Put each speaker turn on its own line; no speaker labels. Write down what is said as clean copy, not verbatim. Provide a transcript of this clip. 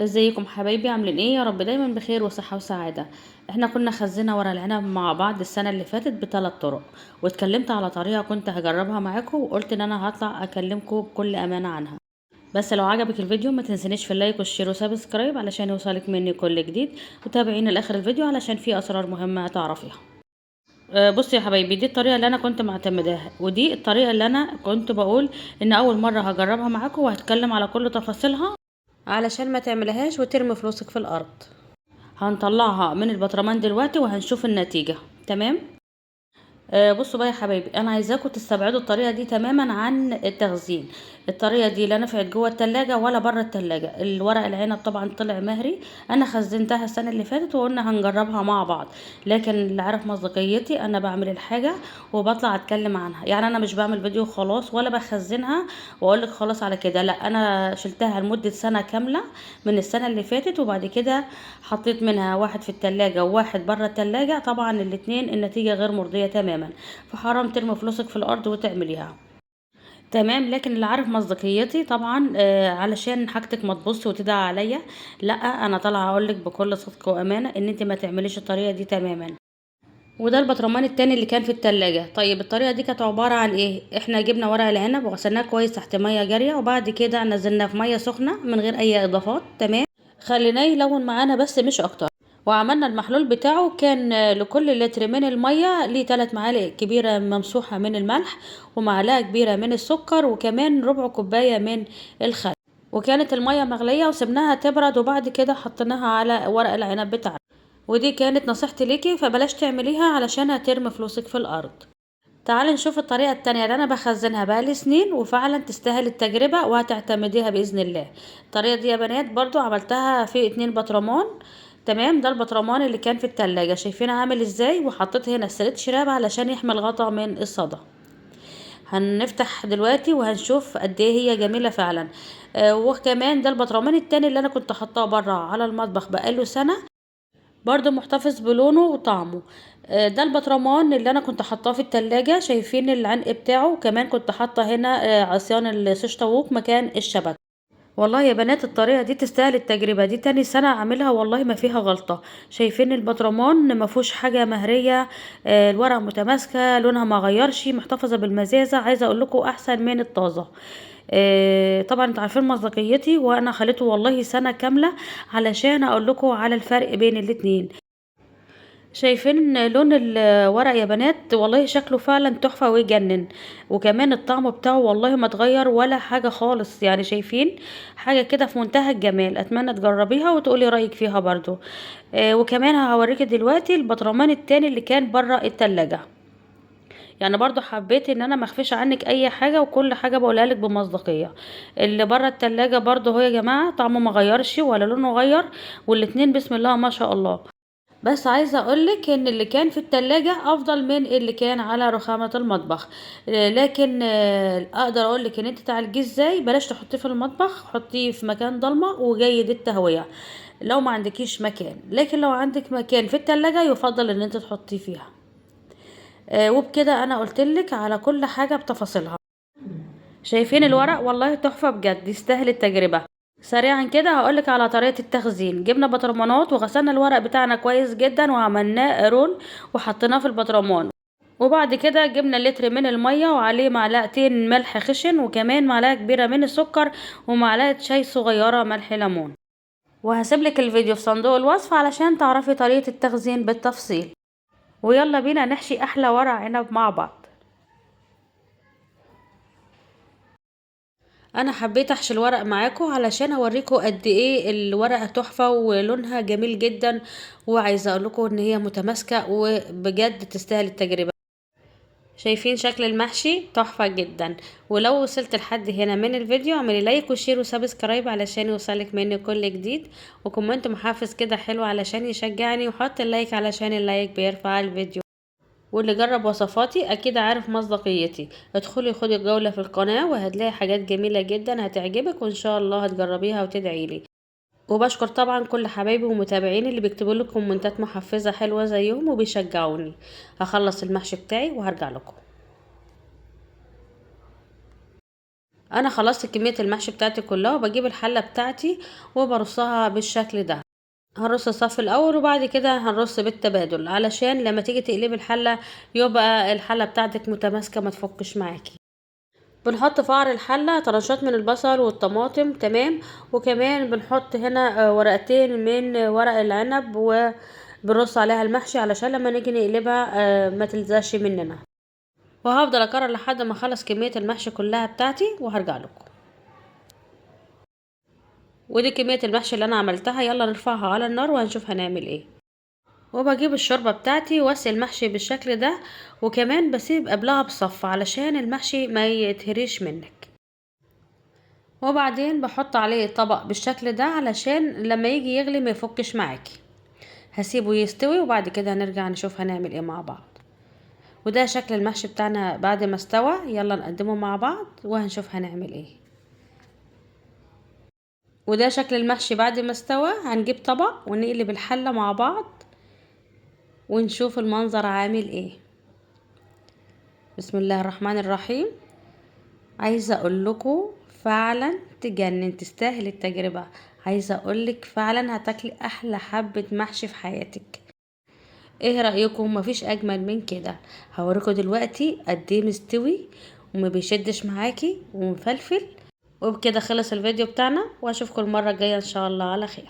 ازيكم حبايبي؟ عاملين ايه؟ يا رب دايما بخير وصحة وسعادة. احنا كنا خزينا ورق العنب مع بعض السنة اللي فاتت بثلاث طرق، واتكلمت على طريقة كنت هجربها معاكم، وقلت ان انا هطلع اكلمكم بكل امانة عنها. بس لو عجبك الفيديو ما تنسنيش في اللايك والشير وسبسكرايب علشان يوصلك مني كل جديد، وتابعيني لاخر الفيديو علشان فيه اسرار مهمة تعرفيها. بصي يا حبايبي، دي الطريقة اللي انا كنت معتمداها، ودي الطريقة اللي انا كنت بقول ان اول مرة هجربها معاكم، وهتكلم على كل تفاصيلها علشان ما تعملهاش وترمي فلوسك في الارض. هنطلعها من البطرمان دلوقتي وهنشوف النتيجة. تمام. بصوا بقى يا حبايبي، انا عايزاكم تستبعدوا الطريقه دي تماما عن التخزين. الطريقه دي لا نفعت جوه التلاجة ولا بره التلاجة. الورق العنب طبعا طلع مهري. انا خزنتها السنه اللي فاتت وقلنا هنجربها مع بعض، لكن اللي عارف مصداقيتي انا بعمل الحاجه وبطلع اتكلم عنها. يعني انا مش بعمل فيديو خلاص ولا بخزنها واقول لك خلاص على كده، لا، انا شلتها لمده سنه كامله من السنه اللي فاتت، وبعد كده حطيت منها واحد في التلاجة وواحد بره التلاجة. طبعا الاتنين النتيجة غير مرضية تماما، فحرام ترمي فلوسك في الارض وتعمليها. تمام. لكن اللي عارف مصداقيتي طبعا، علشان حاجتك ما تبص وتدعى عليا، لا، انا طالعه اقول لك بكل صدق وامانه ان انت ما تعمليش الطريقه دي تماما. وده البطرمان التاني اللي كان في التلاجة. طيب الطريقة دي كانت عبارة عن ايه؟ احنا جبنا ورق العنب وغسلناه كويس تحت مية جارية، وبعد كده نزلناه في مية سخنة من غير اي اضافات. تمام. خليناه يلون معانا بس مش اكتر. وعملنا المحلول بتاعه، كان لكل لتر من المية ليه 3 معالق كبيرة ممسوحة من الملح، ومعلقة كبيرة من السكر، وكمان ربع كوباية من الخل. وكانت المية مغلية وسبناها تبرد، وبعد كده حطيناها على ورق العنب بتاعنا. ودي كانت نصيحتي ليكي، فبلاش تعمليها علشان هترمي فلوسك في الارض. تعالي نشوف الطريقة التانية اللي انا بخزنها بقالي سنين وفعلا تستاهل التجربة وهتعتمديها بإذن الله. الطريقة دي يا بنات برضو عملتها في 2 بطرمان. تمام. ده البطرمان اللي كان في التلاجة، شايفين عامل ازاي؟ وحطيت هنا سلة شراب علشان يحمي الغطا من الصدى. هنفتح دلوقتي وهنشوف قد ايه هي جميلة فعلا. وكمان ده البطرمان التاني اللي انا كنت حطاه بره على المطبخ بقاله سنة، برضو محتفظ بلونه وطعمه. ده البطرمان اللي انا كنت حطاه في التلاجة، شايفين العنق بتاعه؟ كمان كنت حاطه هنا عصيان الشيش طاووق مكان الشبك. والله يا بنات الطريقة دي تستاهل التجربة، دي تاني سنة اعملها والله ما فيها غلطة. شايفين البطرمان ما فيهوش حاجة مهرية. الورقة متماسكة، لونها ما غيرش، محتفظة بالمزازة. عايزة اقول لكم احسن من الطازة. طبعا انتوا عارفين مصداقيتي، وانا خليته والله سنة كاملة علشان اقول لكم على الفرق بين الاتنين. شايفين لون الورق يا بنات؟ والله شكله فعلا تحفة ويجنن. وكمان الطعم بتاعه والله ما اتغير ولا حاجة خالص. يعني شايفين حاجة كده في منتهى الجمال. اتمنى تجربيها وتقولي رأيك فيها برضو. وكمان هوريكي دلوقتي البطرمان التاني اللي كان بره التلاجة. يعني برضو حبيت ان انا مخفيش عنك اي حاجة، وكل حاجة بقولها لك بمصداقية. اللي بره التلاجة برضو هو يا جماعة طعمه ما غيرش ولا لونه غير، والاتنين بسم الله ما شاء الله. بس عايزه اقولك ان اللي كان في التلاجة افضل من اللي كان على رخامة المطبخ. لكن اقدر اقولك ان انت تعالجيه ازاي. بلاش تحطيه في المطبخ، حطيه في مكان ضلمة وجيد التهوية لو ما عندكيش مكان. لكن لو عندك مكان في التلاجة يفضل ان انت تحطيه فيها. وبكده انا قلتلك على كل حاجة بتفاصيلها. شايفين الورق؟ والله تحفة بجد، يستاهل التجربة. سريعا كده هقولك على طريقة التخزين. جبنا بطرمانات وغسلنا الورق بتاعنا كويس جدا وعملناه رول وحطيناه في البطرمان. وبعد كده جبنا لتر من المية وعليه معلقتين ملح خشن، وكمان معلقة كبيرة من السكر، ومعلقة شاي صغيرة ملح ليمون. وهسيبلك الفيديو في صندوق الوصف علشان تعرفي طريقة التخزين بالتفصيل. ويلا بينا نحشي أحلى ورق عنب مع بعض. انا حبيت احشي الورق معاكم علشان اوريكم قد ايه الورقه تحفه ولونها جميل جدا، وعايزه اقول لكم ان هي متماسكه وبجد تستاهل التجربه. شايفين شكل المحشي؟ تحفه جدا. ولو وصلت لحد هنا من الفيديو اعملي لايك وشير وسبسكرايب علشان يوصلك مني كل جديد، وكومنت محفز كده حلو علشان يشجعني، وحط اللايك علشان اللايك بيرفع الفيديو. واللي جرب وصفاتي اكيد عارف مصداقيتي. ادخلي خدي جولة في القناة وهتلاقي حاجات جميلة جدا هتعجبك، وان شاء الله هتجربيها وتدعيلي. وبشكر طبعا كل حبايبي ومتابعيني اللي بيكتبوا لي كومنتات محفزة حلوة زيهم وبيشجعوني. هخلص المحشي بتاعي وهرجع لكم. انا خلصت كمية المحشي بتاعتي كلها، وبجيب الحلة بتاعتي وبرصها بالشكل ده. هنرص الصف الاول وبعد كده هنرص بالتبادل، علشان لما تيجي تقلبي الحلة يبقى الحلة بتاعتك متماسكة ما تفكش معاكي. بنحط في قعر الحلة طرنشات من البصل والطماطم، تمام. وكمان بنحط هنا ورقتين من ورق العنب، وبنرص عليها المحشي علشان لما نيجي نقلبها ما تلزقش مننا. وهفضل اكرر لحد ما اخلص كمية المحشي كلها بتاعتي وهرجع لكم. ودي كمية المحشي اللي انا عملتها، يلا نرفعها على النار وهنشوف هنعمل ايه. وبجيب الشوربة بتاعتي واسقي المحشي بالشكل ده، وكمان بسيب قبلها بصف علشان المحشي ما يتهريش منك. وبعدين بحط عليه طبق بالشكل ده علشان لما يجي يغلي ما يفكش معاكي. هسيبه يستوي وبعد كده هنرجع نشوف هنعمل ايه مع بعض. وده شكل المحشي بتاعنا بعد ما استوى، يلا نقدمه مع بعض وهنشوف هنعمل ايه. وده شكل المحشي بعد ما استوى، هنجيب طبق ونقلب الحلة مع بعض ونشوف المنظر عامل ايه. بسم الله الرحمن الرحيم. عايزة اقول لكم فعلا تجنن، تستاهل التجربة. عايزة اقولك فعلا هتاكلي احلى حبة محشي في حياتك. ايه رأيكم؟ مفيش اجمل من كده. هوريكم دلوقتي قد ايه مستوي وما بيشدش معاكي ومفلفل. وبكده خلص الفيديو بتاعنا، واشوفكم المرة الجاية ان شاء الله على خير.